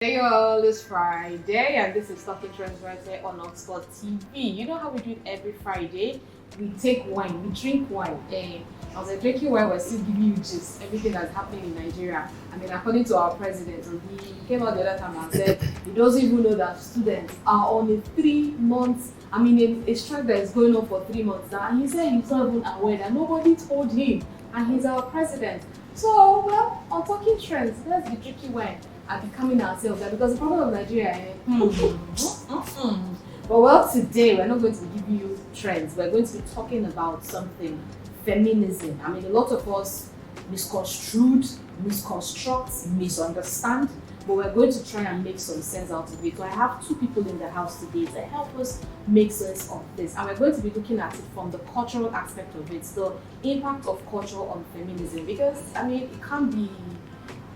Hey all, it's Friday and this is Talking Trends right here on Oxford TV. You know how we do it every Friday? We take wine, we drink wine. And I was drinking wine, we're still giving you just everything that's happening in Nigeria. I mean, according to our president, he came out the other time and said he doesn't even know that students are on a 3 months, a strike that is going on for 3 months now. And he said he's not even aware that nobody told him, and he's our president. So, well, on Talking Trends, let's be drinking wine and becoming ourselves, because the problem of Nigeria But well, today we're not going to be giving you trends. We're going to be talking about something, feminism. I mean, a lot of us misconstruct, misunderstand, but we're going to try and make some sense out of it. So I have two people in the house today to help us make sense of this, and we're going to be looking at it from the cultural aspect of it, the impact of culture on feminism, because I mean, it can't be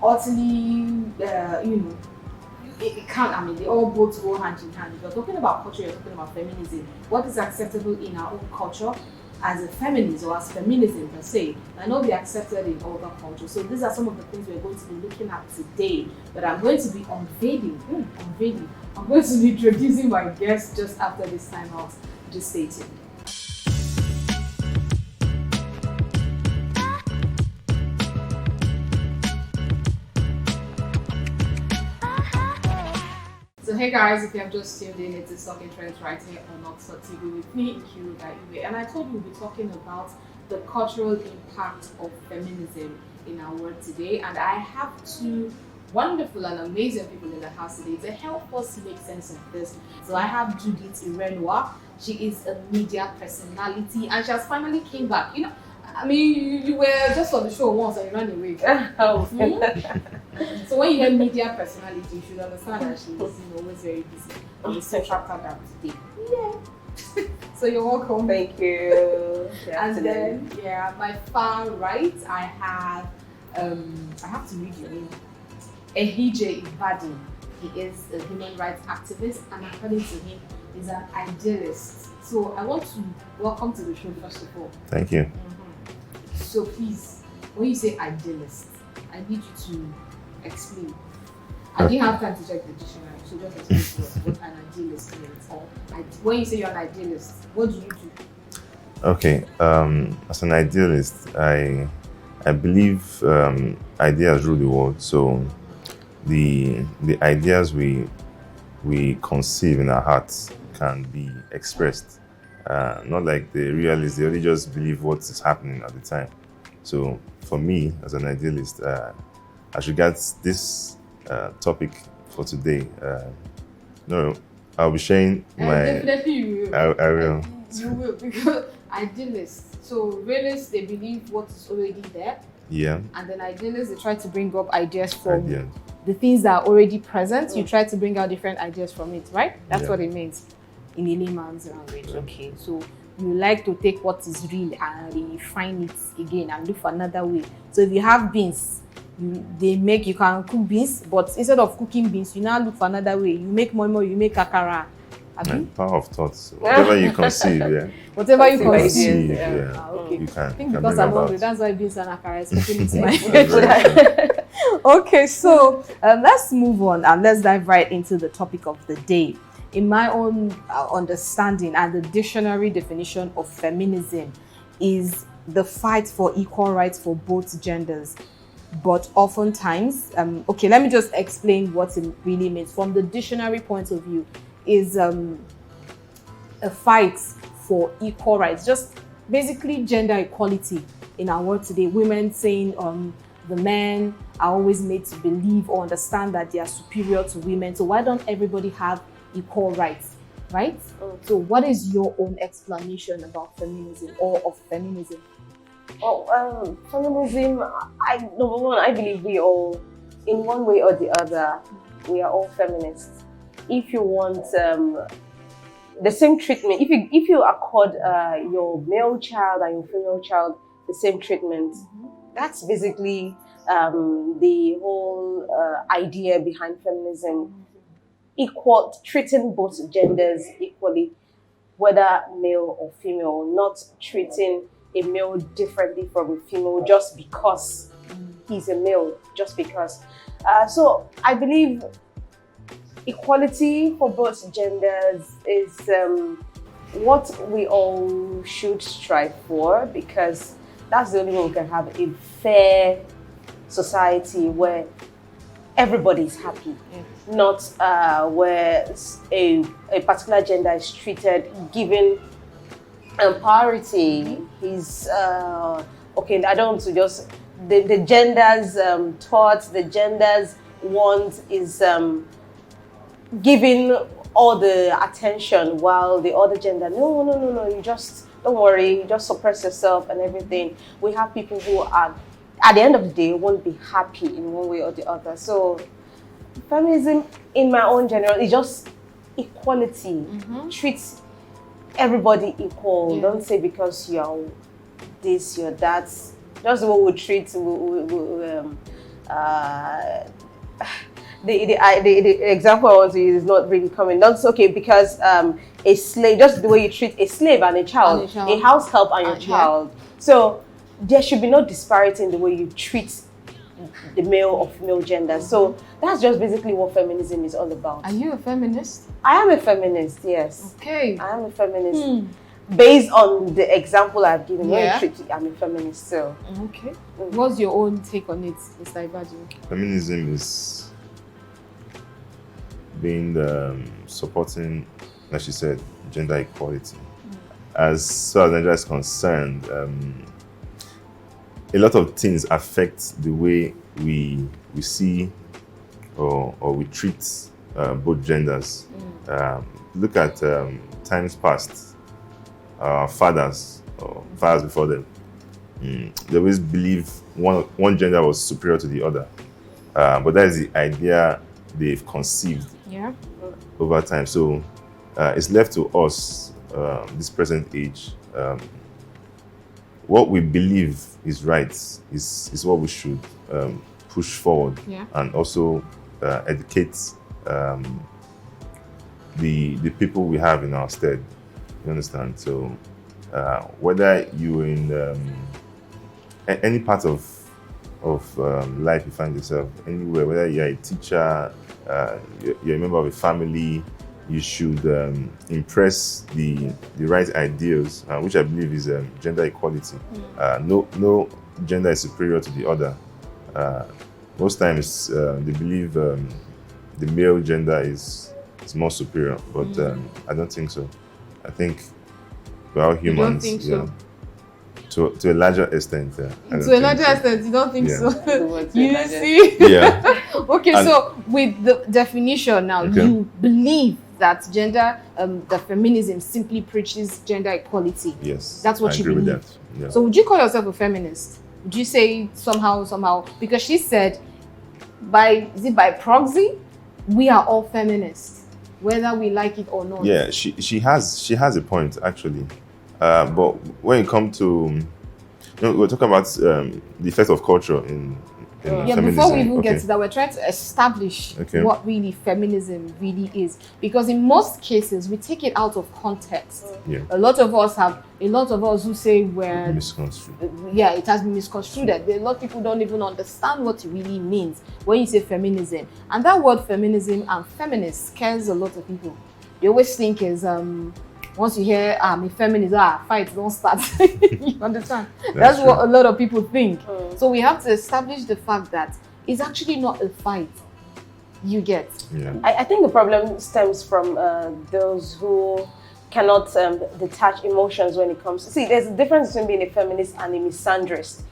utterly, it can't, I mean, they all both go hand in hand. If you're talking about culture, you're talking about feminism. What is acceptable in our own culture as a feminist or as feminism per se might not be accepted in other cultures. So these are some of the things we're going to be looking at today. But I'm going to be unveiling. I'm going to be introducing my guest just after this time out. Just stay tuned. So hey guys, if you have just tuned in, it's Talking Trends right here on Oxford TV with me, Nkeiruka, Ibeh. And I told you we'll be talking about the cultural impact of feminism in our world today. And I have two wonderful and amazing people in the house today to help us make sense of this. So I have Judith Irenoa. She is a media personality and she has finally came back. You know, I mean, you were just on the show once and you ran away. So when you hear media personality, you should understand that she's always very busy. And we're so trapped out today. Yeah. So you're welcome. Thank you. And then, my far right, I have to read your name. Ehijie Ibeh. He is a human rights activist, and according to him, he's an idealist. So I want to welcome to the show first of all. Thank you. So please, when you say idealist, I need you to explain. I didn't have time to check the dictionary, so just explain to us what an idealist means. Or when you say you're an idealist, what do you do? Okay, as an idealist, I believe ideas rule the world. So the ideas we conceive in our hearts can be expressed. Not like the realists, they only just believe what is happening at the time. So for me, as an idealist, as regards this topic for today, I'll be sharing my... Definitely you will. I will. You will, because idealists, so realists, they believe what is already there. Yeah. And then idealists, they try to bring up ideas from the things that are already present. You try to bring out different ideas from it, right? That's what it means in a layman's language. Okay, so you like to take what is real and refine it again and look for another way. So if you have beans, you can cook beans, but instead of cooking beans, you now look for another way. You make more, you make akara. Power of thoughts. Whatever you conceive, Whatever you conceive, okay. You can. I think because I'm hungry, that's why beans and akara is cooking into my head. Okay, so let's move on and let's dive right into the topic of the day. In my own understanding and the dictionary definition of feminism is the fight for equal rights for both genders. But oftentimes, let me just explain what it really means. From the dictionary point of view, is a fight for equal rights, just basically gender equality in our world today. Women saying the men are always made to believe or understand that they are superior to women. So why don't everybody have equal rights, right? So what is your own explanation about feminism or of feminism? Feminism, number one, I believe we all, in one way or the other, we are all feminists. If you want the same treatment, if you accord your male child and your female child the same treatment, that's basically the whole idea behind feminism. Equal, treating both genders equally, whether male or female, not treating a male differently from a female just because he's a male, just because. So I believe equality for both genders is what we all should strive for, because that's the only way we can have a fair society where everybody is happy, not where a particular gender is treated, given priority. Is okay, I don't want to just the gender's thoughts, the gender's want is giving all the attention, while the other gender, no, you just don't worry, you just suppress yourself and everything. We have people who are, at the end of the day, won't be happy in one way or the other. So feminism, in my own general, is just equality. Treat everybody equal. Don't say because you're this, you're that. Just the way we treat the example I want to use is not really coming. That's okay, because a slave, just the way you treat a slave and a child, a house help and your child. So there should be no disparity in the way you treat the male or female gender. So that's just basically what feminism is all about. Are you a feminist? I am a feminist, yes. Okay. I am a feminist. Based on the example I've given, I'm a feminist. So okay. What's your own take on it, Mr. Ehijie? Feminism is being supporting, like she said, gender equality. As far as Nigeria is concerned, a lot of things affect the way we see or we treat both genders. Look at times past. Our fathers, or fathers before them, they always believe one gender was superior to the other. But that is the idea they've conceived over time. So it's left to us, this present age, what we believe is right is what we should push forward, and also educate the people we have in our stead. You understand? So whether you're in any part of life you find yourself, anywhere, whether you're a teacher, you're a member of a family, you should impress the right ideals, which I believe is gender equality. No gender is superior to the other. Most times they believe the male gender is more superior, but I don't think so. I think we're all humans. You don't think so? To a larger extent. To a larger extent, you don't think so? You see? Yeah. Okay, so with the definition now, you believe that gender, the feminism simply preaches gender equality. Yes. That's what you believe. With that. Yeah. So would you call yourself a feminist? Would you say somehow, because she said by proxy, we are all feminists, whether we like it or not. Yeah, she has a point actually, but when it comes to, we're talking about the effect of culture in feminism. Before we even get to that, we're trying to establish what really feminism really is, because in most cases we take it out of context. A lot of us who say we're misconstrued. It has been misconstrued. A lot of people don't even understand what it really means when you say feminism. And that word feminism and feminist scares a lot of people. They always think is once you hear I'm a feminist, fight, don't start. You understand? That's what a lot of people think. So we have to establish the fact that it's actually not a fight. You get? Yeah. I think the problem stems from those who cannot detach emotions when it comes to... See, there's a difference between being a feminist and a misandrist.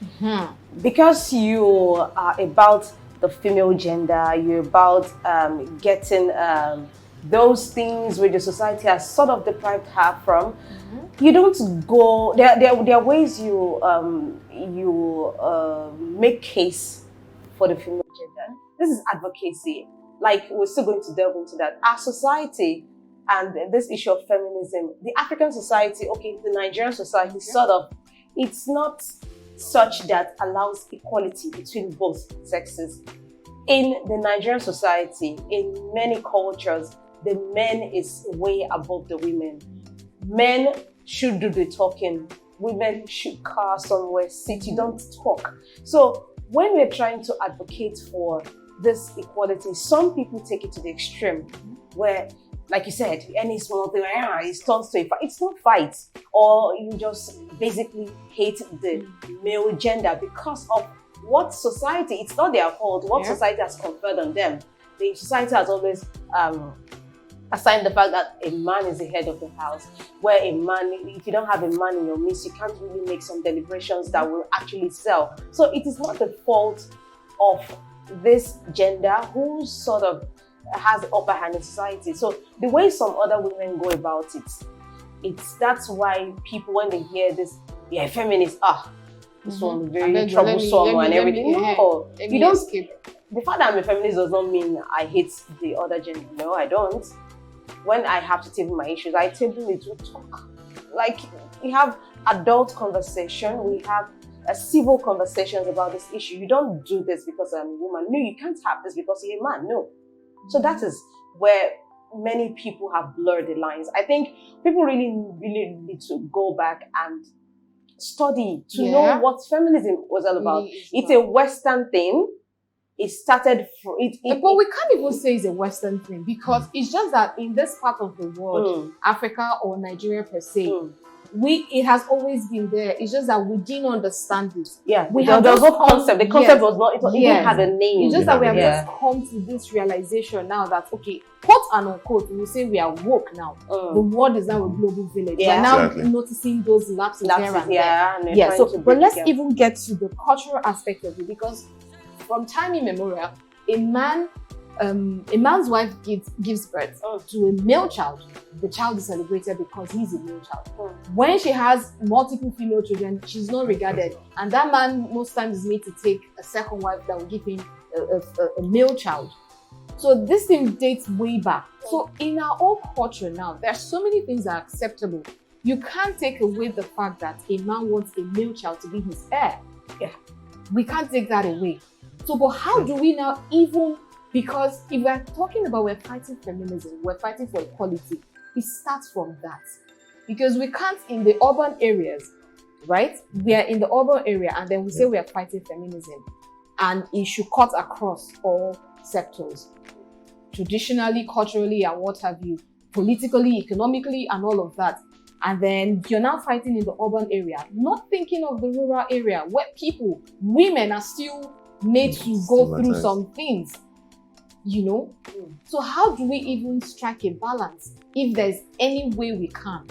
Because you are about the female gender, you're about getting those things which the society has sort of deprived her from. You don't go... There are ways you make case for the female gender. This is advocacy. Like, we're still going to delve into that. Our society and this issue of feminism, the African society, the Nigerian society, sort of, it's not such that allows equality between both sexes. In the Nigerian society, in many cultures, the men is way above the women. Men should do the talking. Women should car somewhere, sit, you don't talk. So when we're trying to advocate for this equality, some people take it to the extreme where, like you said, any small thing, it turns to a fight. It's not fight. Or you just basically hate the male gender because of what society, it's not their fault, what society has conferred on them. The society has always assigned the fact that a man is the head of the house, where a man, if you don't have a man in your midst, you can't really make some deliberations that will actually sell. So it is not the fault of this gender who sort of has the upper hand in society. So the way some other women go about it, that's why people, when they hear this, feminist, this one is very troublesome and everything. No, you don't skip. The fact that I'm a feminist does not mean I hate the other gender. No, I don't. When I have to table my issues, I table it, we talk. Like, we have adult conversation, we have civil conversations about this issue. You don't do this because I'm a woman. No, you can't have this because you're a man. No. So that is where many people have blurred the lines. I think people really need to go back and study to know what feminism was all about. It's a Western thing. It started from it. But we can't even say it's a Western thing because it's just that in this part of the world, Africa or Nigeria per se, it has always been there. It's just that we didn't understand it. Yeah, there was no concept. The concept was not. It didn't have a name. It's just that we have just come to this realization now that quote and unquote, we say we are woke now. The world is now a global village. We're now noticing those lapses here and there. Yeah. So, but let's even get to the cultural aspect of it, because from time immemorial, a man's wife gives birth to a male child. The child is celebrated because he's a male child. When she has multiple female children, she's not regarded. And that man most times is made to take a second wife that will give him a male child. So this thing dates way back. So in our own culture now, there are so many things that are acceptable. You can't take away the fact that a man wants a male child to be his heir. Yeah, we can't take that away. So, but how do we now even, because if we're talking about we're fighting feminism, we're fighting for equality, it starts from that. Because we can't in the urban areas, right? We are in the urban area and then we say we are fighting feminism and it should cut across all sectors. Traditionally, culturally, and what have you, politically, economically, and all of that. And then you're now fighting in the urban area, not thinking of the rural area where women are still made to go through some things, So how do we even strike a balance if there's any way we can?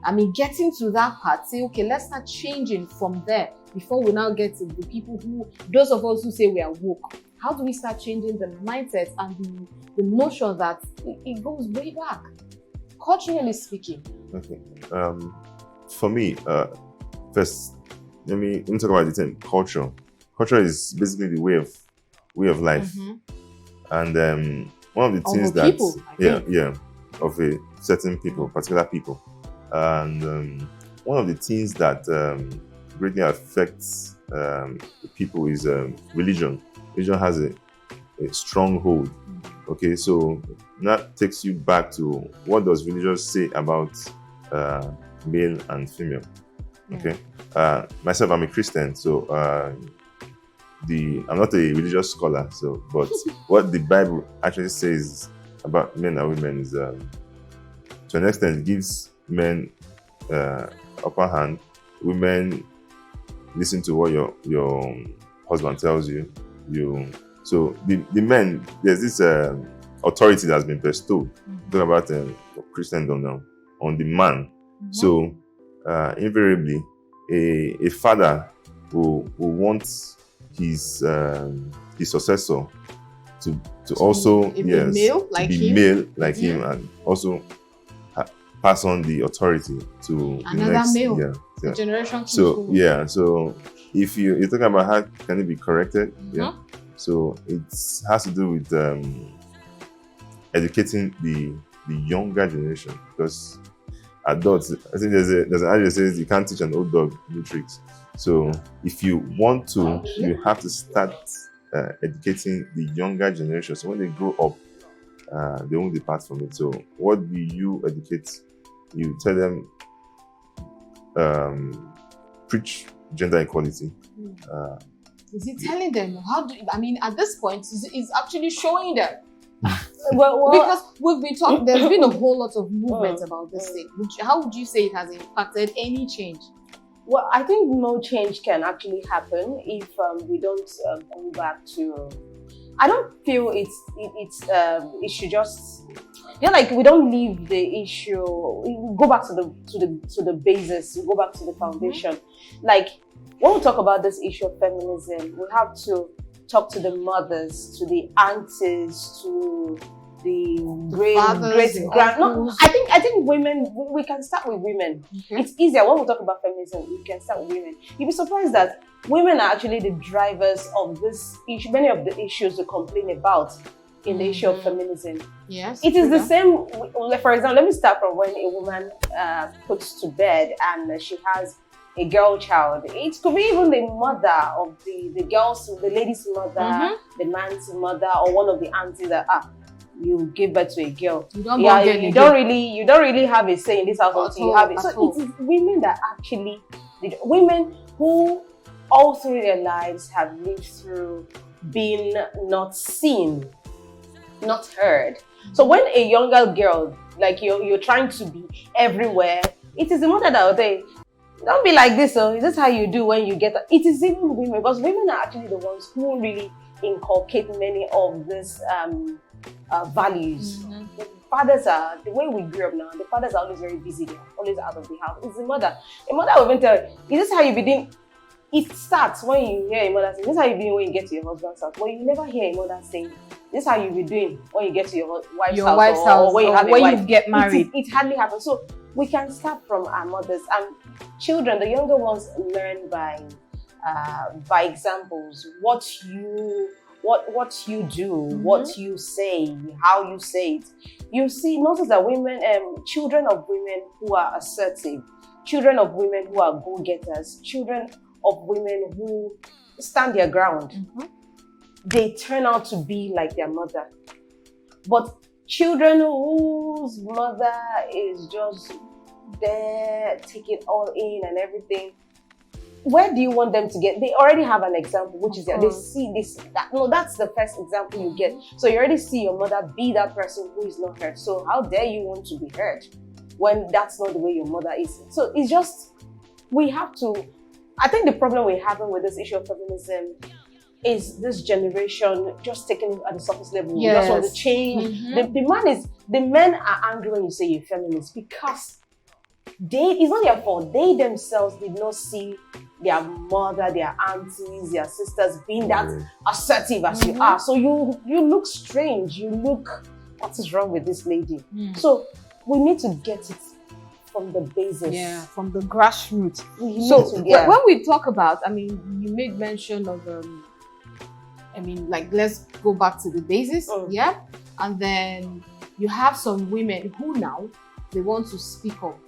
I mean, getting to that part, say, okay, let's start changing from there before we now get to the people those of us who say we are woke. How do we start changing the mindset and the notion that it goes way back, culturally speaking? Okay. For me, first, let me talk about the term culture. Culture is basically the way of life, and one of the things that of a certain people, particular people, and one of the things that greatly affects the people is religion. Religion has a strong hold. Okay, so that takes you back to what does religion say about male and female. Okay, myself, I'm a Christian, so I'm not a religious scholar, so but what the Bible actually says about men and women is to an extent it gives men upper hand. Women listen to what your husband tells you. So the men, there's this authority that's been bestowed. Talking about Christendom now on the man. So invariably, a father will want his successor to also be male like him, and also pass on the authority to another the next male. The generation. So so if you're talking about how can it be corrected, so it has to do with educating the younger generation, because adults, I think there's an adage that says you can't teach an old dog new tricks. So if you want to, you have to start educating the younger generation. So when they grow up, they won't depart from it. So what do you educate? You tell them, preach gender equality. Is he telling them? At this point, is actually showing them. Well, because we've been talking, there's been a whole lot of movement about this thing. How would you say it has impacted any change? Well, I think no change can actually happen if we don't go back to. I don't feel it should just. Like we don't leave the issue. We go back to the basis. We go back to the foundation. Like when we talk about this issue of feminism, we have to talk to the mothers, to the aunties, to the great grand. No, I think women. We can start with women. Okay. It's easier when we talk about feminism. We can start with women. You'll be surprised that women are actually the drivers of this issue. Many of the issues we complain about in the issue of feminism. Yes, it is the same. For example, let me start from when a woman puts to bed and she has a girl child. It could be even the mother of the lady's mother, the man's mother, or one of the aunties that you give birth to a girl. You don't really have a say in this house until you have it. So it is women that actually women who all through their lives have lived through being not seen, not heard. So when a younger girl, like you're trying to be everywhere, it is the mother that will say, don't be like this, is this how you do when you get it? Is even women, because women are actually the ones who really inculcate many of these values. The fathers are, the way we grew up now, the fathers are always very busy, they're always out of the house. It's the mother. A mother will even tell you, is this how you be doing? It starts when you hear a mother say, this is how you be doing when you get to your husband's house. But you never hear a mother saying, this is how you be doing when you get to your wife's house, or when you have a wife. You get married. It hardly happens. So we can start from our mothers, and children, the younger ones, learn by examples. What you do, what you say, how you say it. You see, notice that women, children of women who are assertive, children of women who are go-getters, children of women who stand their ground, they turn out to be like their mother. But children whose mother is just there, take it all in and everything, where do you want them to get? They already have an example, which is that they see this. That's the first example you get. So you already see your mother be that person who is not heard. So how dare you want to be heard when that's not the way your mother is? So it's just, we have to, I think the problem we're having with this issue of feminism is this generation just taking it at the surface level. Yes. Just want to change. The men are angry when you say you're feminist because it's not their fault. They themselves did not see their mother, their aunties, their sisters being that assertive as you are. So you look strange. You look, what is wrong with this lady? So we need to get it from the basis. Yeah, from the grassroots. When we talk about, you made mention of, let's go back to the basis. Yeah. And then you have some women who now, they want to speak up.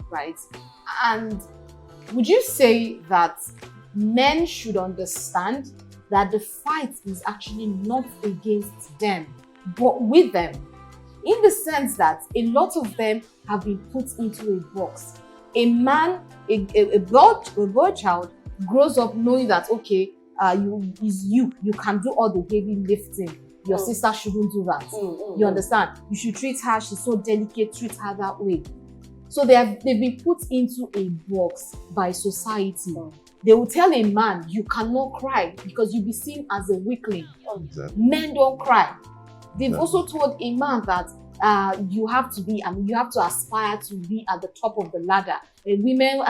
Right? And would you say that men should understand that the fight is actually not against them, but with them? In the sense that a lot of them have been put into a box. A man, a boy child grows up knowing that, okay, you can do all the heavy lifting. Your sister shouldn't do that. You understand? You should treat her, she's so delicate, treat her that way. So they've been put into a box by society. They will tell a man, you cannot cry because you'll be seen as a weakling. Men don't cry. They've also told a man that you have to aspire to be at the top of the ladder. And women,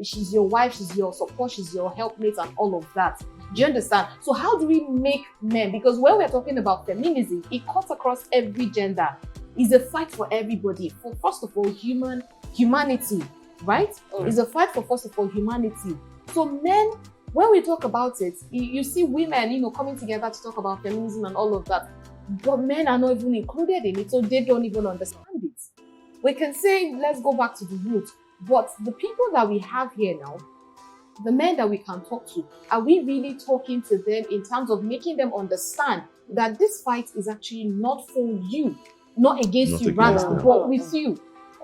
she's your wife, she's your support, she's your helpmate and all of that. Do you understand? So how do we make men? Because when we're talking about feminism, it cuts across every gender. It's a fight for everybody. For first of all, humanity, right? It's a fight for first of all humanity. So men, when we talk about it, you see women, coming together to talk about feminism and all of that, but men are not even included in it, so they don't even understand it. We can say, let's go back to the root, but the people that we have here now, the men that we can talk to, are we really talking to them in terms of making them understand that this fight is actually not for you? Not against you, rather, but with you.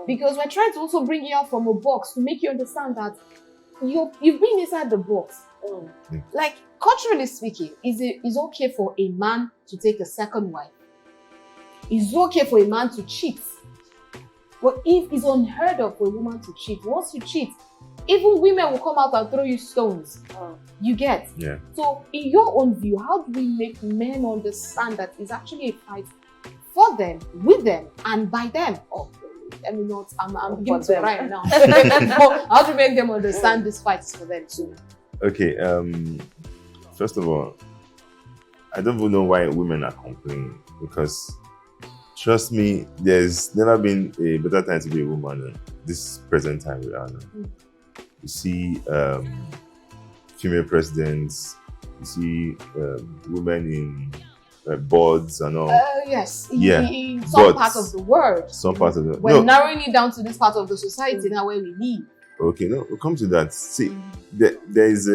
Because we're trying to also bring you out from a box to make you understand that you've been inside the box. Like, culturally speaking, is okay for a man to take a second wife. It's okay for a man to cheat. But if it's unheard of for a woman to cheat, once you cheat, even women will come out and throw you stones. You get? Yeah. So in your own view, how do we make men understand that it's actually a fight for them, with them, and by them? Oh, let me not, I'm beginning to rhyme now. How do we make them understand this fight is for them too? Okay, first of all, I don't even know why women are complaining, because trust me, there's never been a better time to be a woman than this present time we are now. You see female presidents, you see women in boards and all. Yes, Yeah, in some part of the world. Some part of the We're narrowing it down to this part of the society now where we live. Okay, no, we'll come to that. See, there is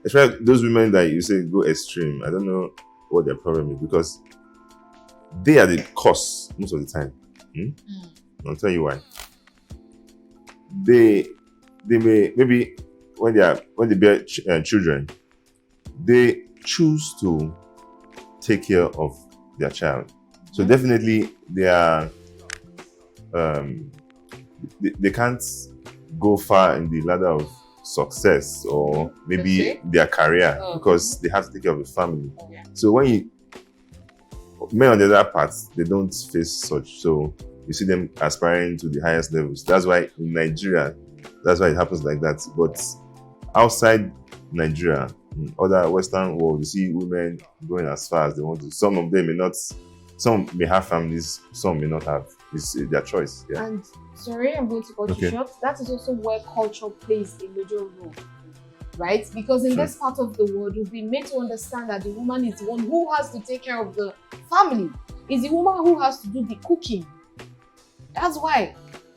especially those women that you say go extreme. I don't know what their problem is, because they are the cause most of the time. I'll tell you why. They may, maybe when they bear children, they choose to take care of their child. So definitely they are they can't go far in the ladder of success, or maybe their career, because they have to take care of the family. So when men on the other part, they don't face such. So you see them aspiring to the highest levels. That's why in Nigeria, that's why it happens like that. But outside Nigeria, in other Western world, you see women going as far as they want to. Some of them may not. Some may have families. Some may not have. It's their choice. Yeah. And sorry, I'm going to cut you short. That is also where culture plays a major role, right? Because in this part of the world, we've been made to understand that the woman is the one who has to take care of the family. It's the woman who has to do the cooking. That's why.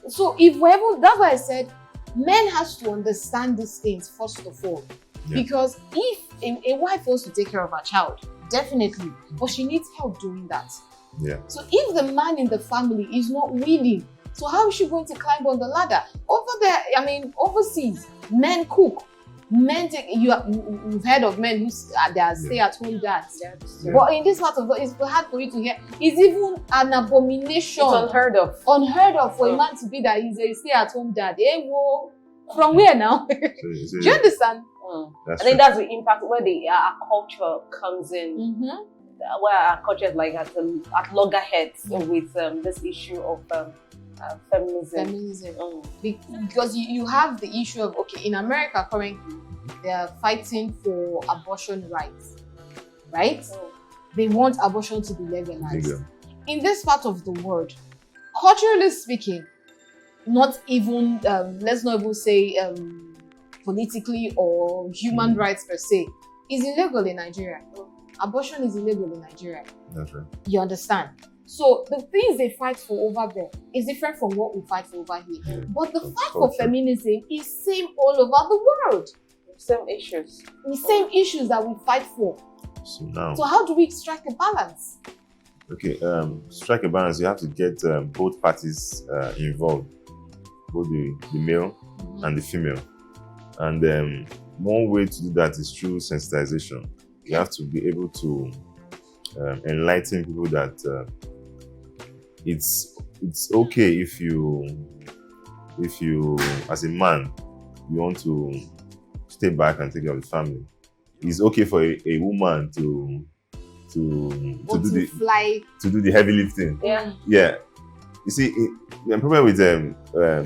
So if we're able, that's why I said men has to understand these things first of all. Yeah. Because if a wife wants to take care of her child, definitely, but she needs help doing that. Yeah. So if the man in the family is not willing, so how is she going to climb on the ladder? Over there, I mean, overseas, men cook. Men take, you've heard of men who they are stay-at-home dads. Yeah. But in this part of the, it's hard for you to hear. It's even an abomination. It's unheard of. Unheard of for a man to be that he's a stay-at-home dad. Hey, whoa. From where now? Do you understand? I think that's the impact where our culture comes in. Where our culture is like at loggerheads with this issue of feminism. Because you have the issue of, okay, in America currently, they are fighting for abortion rights, right? They want abortion to be legalized. In this part of the world, culturally speaking, not even, let's not even say politically or human rights per se, is illegal in Nigeria. Abortion is illegal in Nigeria. That's right. You understand? So the things they fight for over there is different from what we fight for over here. Yeah, but the fight for feminism is same all over the world. Same issues. The same issues that we fight for. So how do we strike a balance? Okay, strike a balance. You have to get both parties involved, both the male and the female. And one way to do that is through sensitization. You have to be able to enlighten people that it's okay if you as a man you want to stay back and take care of the family. It's okay for a woman to do the heavy lifting. Yeah. You see, the problem with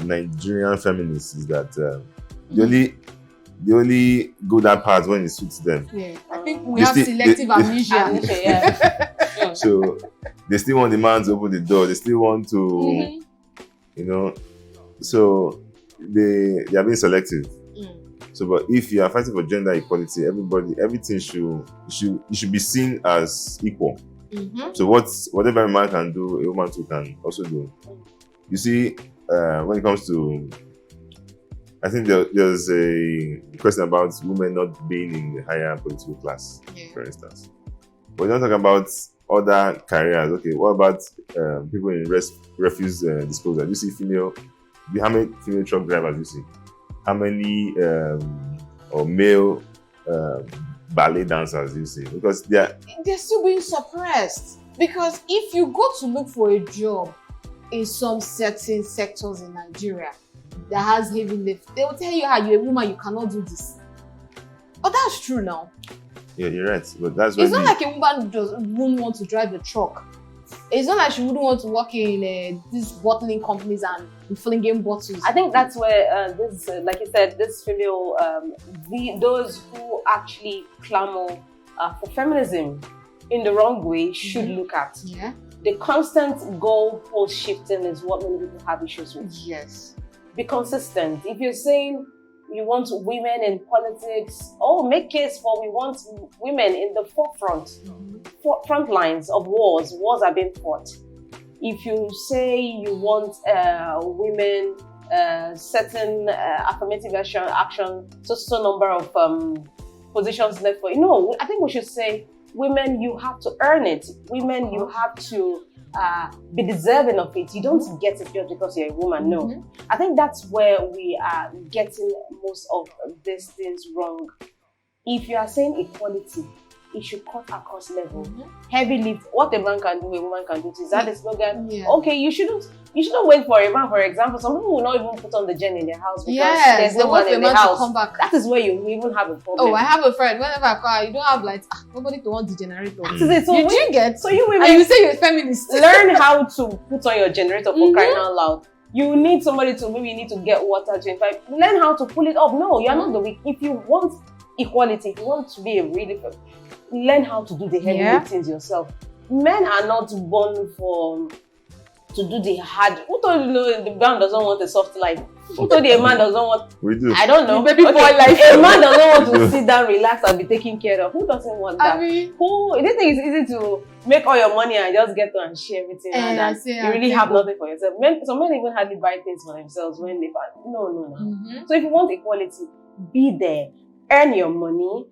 Nigerian feminists is that they only go that part when it suits them. Yeah, I think we have selective amnesia. So they still want the man to open the door. They still want to, so they are being selective. So, but if you are fighting for gender equality, everything should be seen as equal. So whatever a man can do, a woman too can also do. You see, when it comes to, I think there's a question about women not being in the higher political class, for instance. But we're not talking about other careers. Okay, what about people in refuse disposal? Do you see how many female truck drivers do you see? How many or male ballet dancers, you see, because they're still being suppressed. Because if you go to look for a job in some certain sectors in Nigeria that has heavy lift, they will tell you how you're a woman, you cannot do this. Oh, that's true now. Yeah, you're right. But that's it's not like a woman wouldn't want to drive a truck. It's not like she wouldn't want to work in these bottling companies and flinging bottles. I think that's where this, like you said, this female, those who actually clamor for feminism in the wrong way should look at. Yeah. The constant goalpost shifting is what many people have issues with. Yes. Be consistent. If you're saying you want women in politics, make case for we want women in the forefront, front lines of wars. Wars are being fought. If you say you want women, certain affirmative action, so number of positions left for you. No, I think we should say, women, you have to earn it. Women, you have to be deserving of it. You don't get it just because you're a woman. No. I think that's where we are getting most of these things wrong. If you are saying equality, it should cut across level. Heavy lift, what a man can do, a woman can do. Is that the slogan? Yeah. Okay, you shouldn't wait for a man. For example, some people will not even put on the gen in their house because there's no one in the house. Come back. That is where you even have a problem. Oh, I have a friend. Whenever I call, you don't have lights. Nobody to want the generator. That is it. So you get? So you women, and you say you're a feminist. Learn how to put on your generator for crying out loud. You need somebody to, maybe you need to get water 25. Learn how to pull it up. No, you're not the weak. If you want equality, if you want to be a really, learn how to do the heavy things yourself. Men are not born to do the hard. Who told you the man doesn't want a soft life? Who told you a man doesn't want? We do. I don't know. Baby boy life. A man doesn't want to sit down, relax, and be taken care of. Who doesn't want that? I mean, do you think it's easy to make all your money and just get to and share everything? And you really have nothing for yourself. Some men even hardly buy things for themselves when they buy. No. So if you want equality, be there. Earn your money.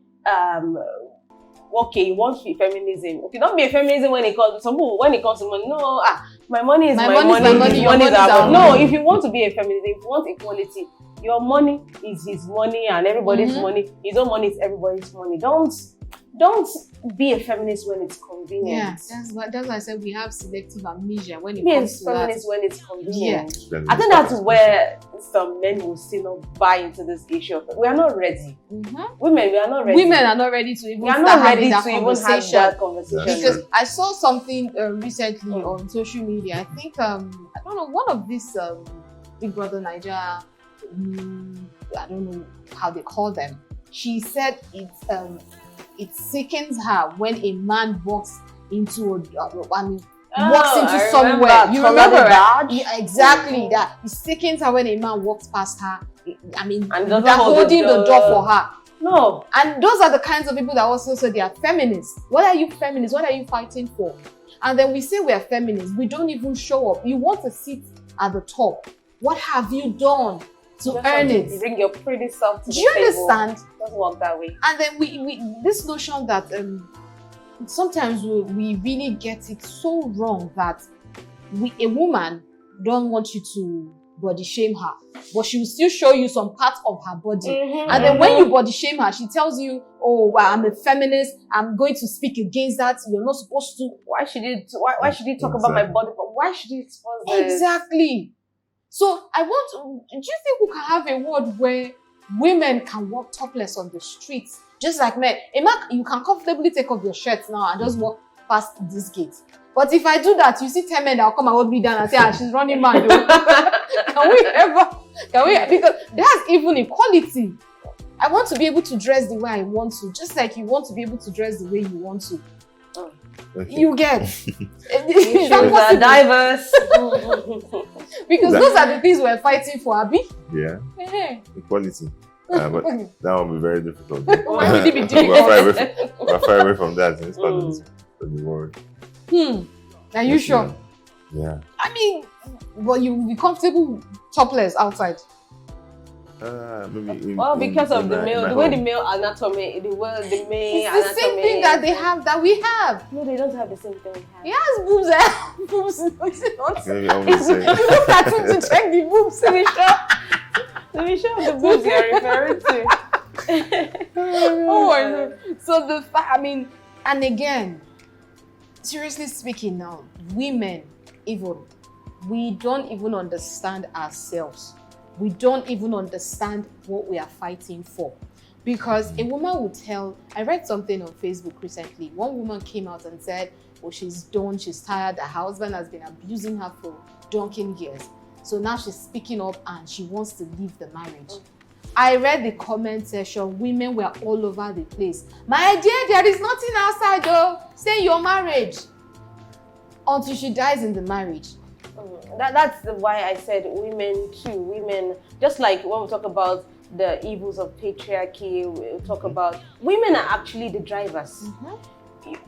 Okay, you want to be feminism. Okay, don't be a feminism when it comes to money. No, my money is my money. Your money is our money. No, if you want to be a feminism, if you want equality, your money is his money and everybody's money. His own money is everybody's money. Don't be a feminist when it's convenient. Yeah, that's why I said we have selective amnesia when it comes to feminist when it's convenient. Yeah. I think that's where some men will still not buy into this issue. We are not ready. Women, we are not ready. Women are not ready to even we are not ready to even have that conversation. Because I saw something recently on social media. I think I don't know, one of these Big Brother Nigeria, I don't know how they call them. She said it sickens her when a man walks into somewhere. You remember that? Yeah, exactly. That it sickens her when a man walks past her. I mean, they're holding the door for her. No. And those are the kinds of people that also say they are feminists. What are you feminists? What are you fighting for? And then we say we are feminists. We don't even show up. You want a seat at the top. What have you done to earn it? You bring your pretty self to the table. Do you understand? It doesn't work that way. And then we this notion that sometimes we really get it so wrong that a woman don't want you to body shame her, but she will still show you some parts of her body. And then when you body shame her, she tells you, oh, well, I'm a feminist, I'm going to speak against that, you're not supposed to. Why should you talk about my body? But why should you expose this? Exactly. So do you think we can have a world where women can walk topless on the streets, just like men? A man, you can comfortably take off your shirt now and just walk past this gate. But if I do that, you see 10 men that will come and hold me down and say, she's running mad. Can we? Because that's even equality. I want to be able to dress the way I want to, just like you want to be able to dress the way you want to. Okay. You get. We are diverse. Because those are the things we're fighting for, Abi. Yeah. Equality. But that will be very difficult. Why would it be difficult? We're far away from that in this part of the world. Are you sure? Yeah. I mean, well, you'll be comfortable topless outside. Maybe because of the way the male anatomy, the male anatomy. It's the same thing that they have, that we have. No, they don't have the same thing we have. He has boobs. Boobs. Maybe I would say. You look at him to check the boobs. Let me show the boobs you're referring to. Oh my God. So the fact, I mean, and again, seriously speaking now, women even, we don't even understand ourselves. We don't even understand what we are fighting for. Because a woman would tell, I read something on Facebook recently. One woman came out and said, oh, she's done, she's tired, her husband has been abusing her for donkey years. So now she's speaking up and she wants to leave the marriage. I read the comment section, women were all over the place. My dear, there is nothing outside though. Stay in your marriage. Until she dies in the marriage. That's why I said women too. Women, just like when we talk about the evils of patriarchy, we talk about women are actually the drivers.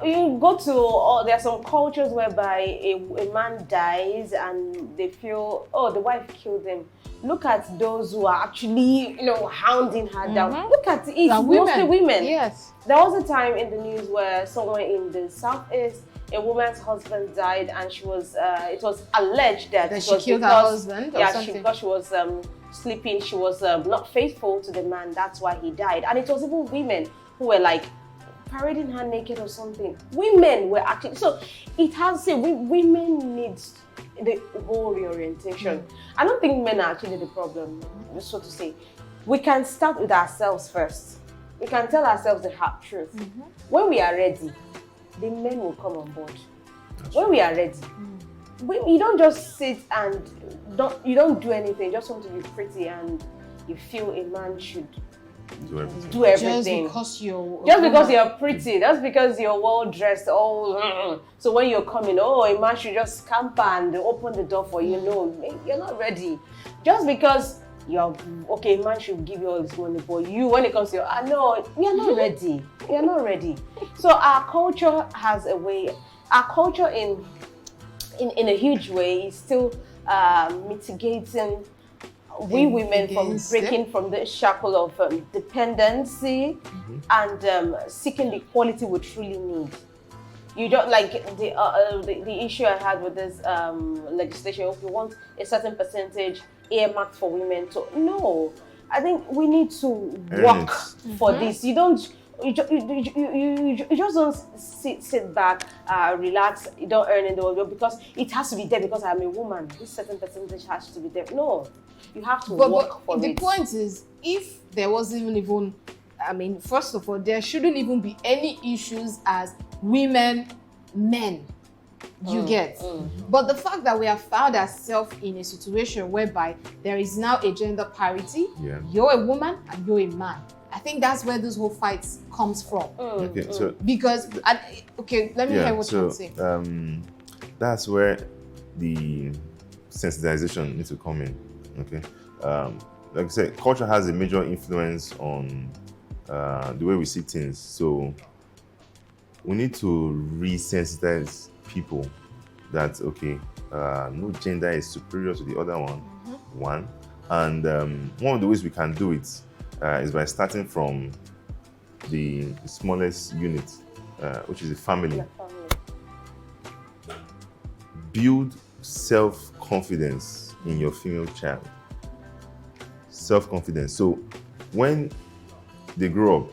You go to, there are some cultures whereby a man dies and they feel, oh, the wife killed him. Look at those who are actually, hounding her down. Look at it, it's mostly women. Yes. There was a time in the news where somewhere in the southeast, a woman's husband died, and she was. It was alleged that she killed her husband. Or something. Because she was sleeping. She was not faithful to the man. That's why he died. And it was even women who were like parading her naked or something. Women were actually. So it has to say women need the whole reorientation. I don't think men are actually the problem, so to say. We can start with ourselves first. We can tell ourselves the hard truth. When we are ready, the men will come on board. When we are ready, you don't just sit and you don't do anything. You just want to be pretty and you feel a man should do everything. Just because you're pretty, just because you're well dressed. So when you're coming, a man should just scamper and open the door for you. No, you're not ready. Just because you're okay, a man should give you all this money, but you, when it comes to no, you're not ready. You're not ready. So our culture has a way. Our culture in a huge way is still mitigating we women from breaking from the shackle of dependency and seeking the equality we truly need. You don't like the issue I had with this legislation. If you want a certain percentage earmarked for women, no, I think we need to work for this. You don't. You just don't sit back, relax. You don't earn in the world because it has to be there because I'm a woman. This certain percentage has to be there. No, you have to work for it. The point is, if there wasn't even, first of all, there shouldn't even be any issues as women, men. You get. But the fact that we have found ourselves in a situation whereby there is now a gender parity, you're a woman and you're a man. I think that's where this whole fight comes from. Okay, so because let me hear what you're saying. That's where the sensitization needs to come in. Okay, like I said, culture has a major influence on the way we see things. So we need to resensitize people that no gender is superior to the other one. One, and one of the ways we can do it is by starting from the smallest unit, which is the family. Build self-confidence in your female child. Self-confidence. So when they grow up,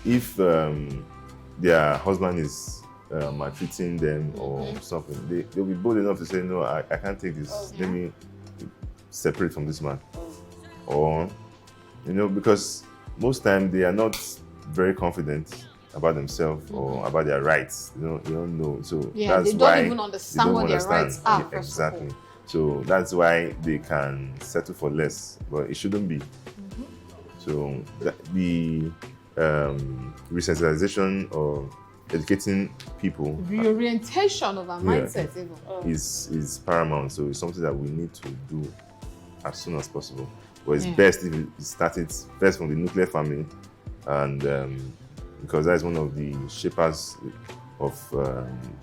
if their husband is maltreating them or something, they'll be bold enough to say, no, I can't take this. Let me separate from this man. Or because most times they are not very confident about themselves or about their rights. They don't know. So that's they why don't even understand what their rights are. Exactly. So that's why they can settle for less, but it shouldn't be. So the resensitization or educating people, reorientation of our mindset is paramount. So it's something that we need to do as soon as possible. But it's best if it started first from the nuclear family, and because that is one of the shapers of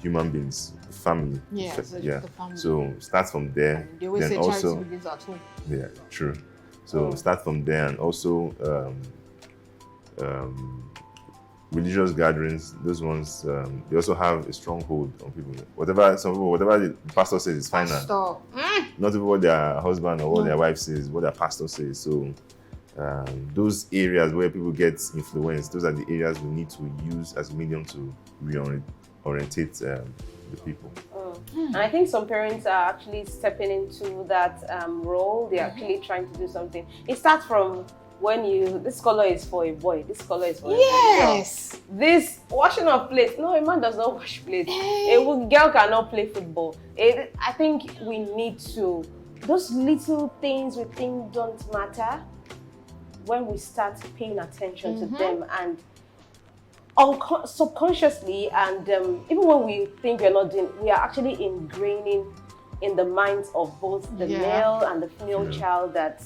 human beings, family. The family. So start from there. They always say charity begins at home. Yeah, true. So start from there, and also religious gatherings. Those ones they also have a strong hold on people. Whatever the pastor says is final. Not even what their husband or what their wife says, what their pastor says. So those areas where people get influenced, those are the areas we need to use as a medium to reorientate the people. And I think some parents are actually stepping into that role. They're actually trying to do something. It starts from when this color is for a boy, this color is for a girl. Yes. This washing of plates. No, a man does not wash plates. A girl cannot play football. I think we need to, those little things we think don't matter, when we start paying attention to them and subconsciously, and even when we think we're not doing, we are actually ingraining in the minds of both the male and the female child that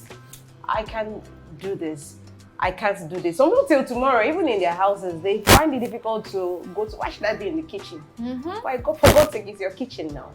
I can do this, I can't do this. So not till tomorrow, even in their houses, they find it difficult to go to, why should I be in the kitchen? Why, God, for God's sake, it's your kitchen now.